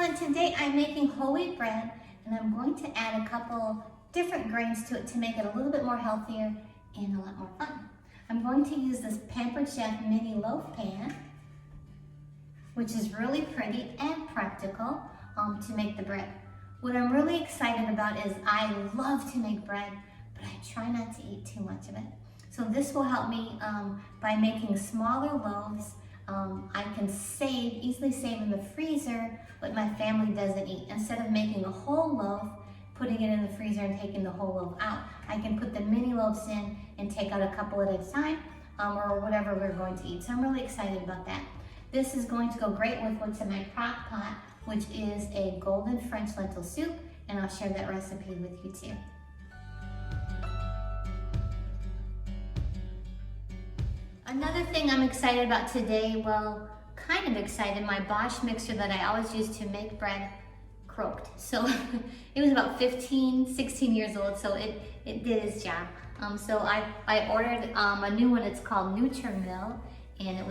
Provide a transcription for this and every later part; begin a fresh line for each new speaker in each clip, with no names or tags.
everyone, today I'm making whole wheat bread and I'm going to add a couple different grains to it to make it a little bit more healthier and a lot more fun. I'm going to use this Pampered Chef mini loaf pan, which is really pretty and practical to make the bread. What I'm really excited about is I love to make bread, but I try not to eat too much of it. So this will help me by making smaller loaves. I can easily save in the freezer what my family doesn't eat. Instead of making a whole loaf, putting it in the freezer and taking the whole loaf out, I can put the mini loaves in and take out a couple at a time or whatever we're going to eat. So I'm really excited about that. This is going to go great with what's in my crock pot, which is a golden French lentil soup, and I'll share that recipe with you too. Another thing I'm excited about today, well, kind of excited, my Bosch mixer that I always use to make bread croaked. So it was about 16 years old, so it did its job. So I ordered a new one. It's called Mill, and it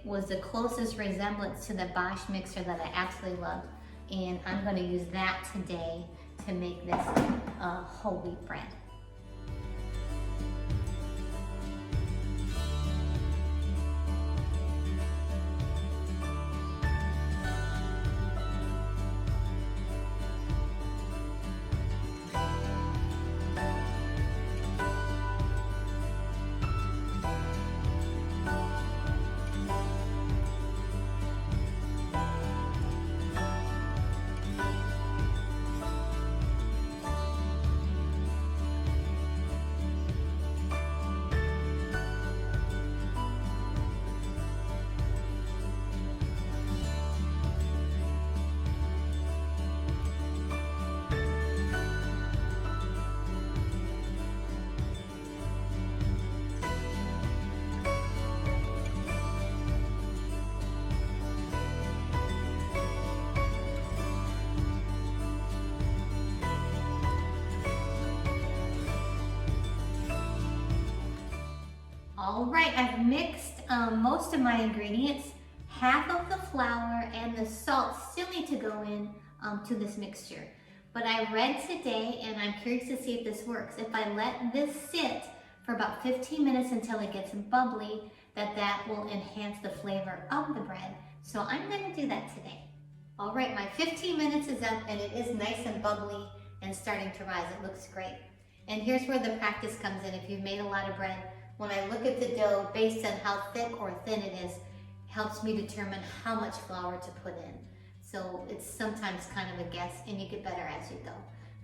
was the closest resemblance to the Bosch mixer that I absolutely love. And I'm going to use that today to make this whole wheat bread. All right, I've mixed most of my ingredients. Half of the flour and the salt still need to go in to this mixture. But I read today, and I'm curious to see if this works. If I let this sit for about 15 minutes until it gets bubbly, that will enhance the flavor of the bread. So I'm gonna do that today. All right, my 15 minutes is up and it is nice and bubbly and starting to rise. It looks great. And here's where the practice comes in. If you've made a lot of bread, when I look at the dough based on how thick or thin it is, helps me determine how much flour to put in. So it's sometimes kind of a guess, and you get better as you go.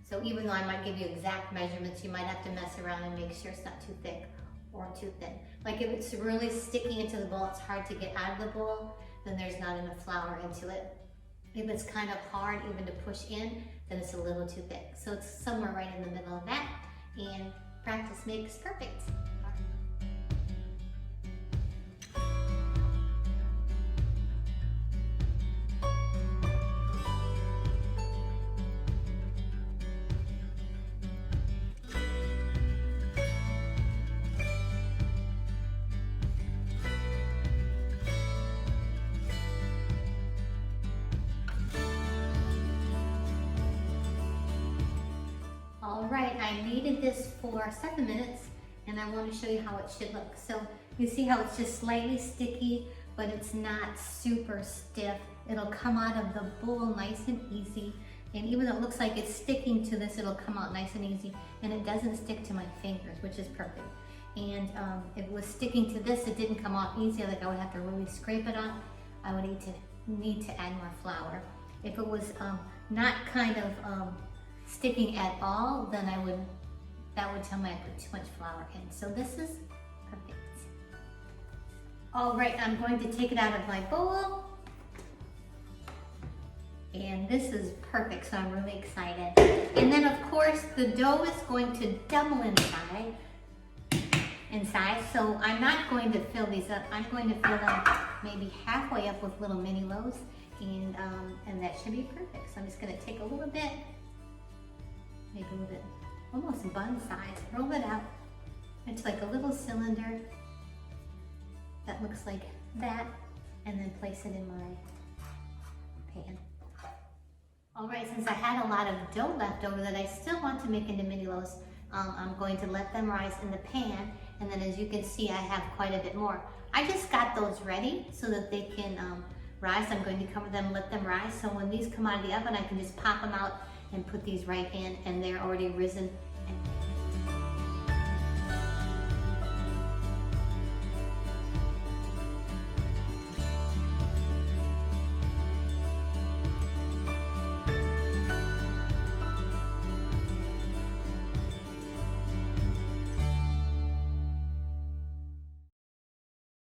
So even though I might give you exact measurements, you might have to mess around and make sure it's not too thick or too thin. Like if it's really sticking into the bowl, it's hard to get out of the bowl, then there's not enough flour into it. If it's kind of hard even to push in, then it's a little too thick. So it's somewhere right in the middle of that, and practice makes perfect. All right, I kneaded this for 7 minutes, and I want to show you how it should look. So you see how it's just slightly sticky, but it's not super stiff. It'll come out of the bowl nice and easy. And even though it looks like it's sticking to this, it'll come out nice and easy. And it doesn't stick to my fingers, which is perfect. And if it was sticking to this, it didn't come off easy. Like I would have to really scrape it off. I would need to add more flour. If it was not kind of sticking at all, then that would tell me I put too much flour in. So this is perfect. All right, I'm going to take it out of my bowl. And this is perfect, so I'm really excited. And then of course, the dough is going to double in size. So I'm not going to fill these up. I'm going to fill them maybe halfway up with little mini loaves, and that should be perfect. So I'm just gonna take a little bit, maybe a little bit, almost bun size, roll it out into like a little cylinder that looks like that, and then place it in my pan. All right, since I had a lot of dough left over that I still want to make into mini loaves, I'm going to let them rise in the pan. And then as you can see, I have quite a bit more. I just got those ready so that they can rise. I'm going to cover them, let them rise. So when these come out of the oven, I can just pop them out and put these right in, and they're already risen